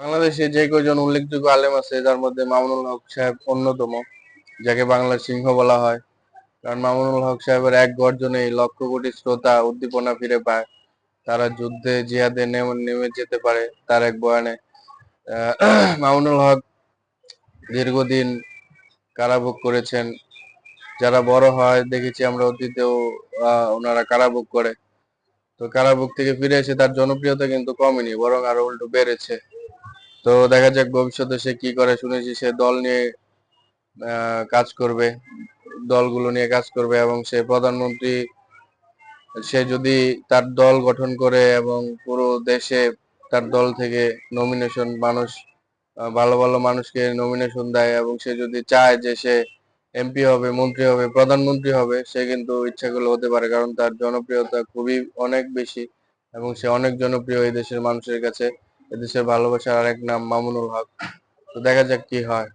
বাংলাদেশে যে কয়জন উল্লেখযোগ্য আলেম আছে যার মধ্যে মামুনুল হক সাহেব অন্যতম, যাকে বাংলার সিংহ বলা হয়। কারণ মামুনুল হক সাহেবের এক গর্জনেই লক্ষ কোটি শ্রোতা উদ্দীপনা ফিরে পায়, তারা যুদ্ধে জিহাদে নেমে যেতে পারে তার এক বয়ানে। মামুনুল হক দীর্ঘদিন কারাভোগ করেছেন। যারা বড় হয় দেখেছি আমরা অতীতেও ওনারা কারাভোগ করে। তো কারাভোগ থেকে ফিরে এসে তার জনপ্রিয়তা কিন্তু কমেনি, বরং আরো উল্টো বেড়েছে। তো দেখা যাক ভবিষ্যতে সে কি করে। শুনেছি সে দল নিয়ে কাজ করবে, দলগুলো নিয়ে কাজ করবে, এবং সে প্রধানমন্ত্রী, সে যদি তার দল গঠন করে এবং পুরো দেশে তার দল থেকে নমিনেশন মানুষ, ভালো ভালো মানুষকে নমিনেশন দেয়, এবং সে যদি চায় যে সে এমপি হবে, মন্ত্রী হবে, প্রধানমন্ত্রী হবে, সে কিন্তু ইচ্ছা করলে হতে পারে। কারণ তার জনপ্রিয়তা খুবই অনেক বেশি, এবং সে অনেক জনপ্রিয় এই দেশের মানুষের কাছে। এদেশের ভালোবাসার আরেক নাম মামুনুল হক। তো দেখা যাক কি হয়।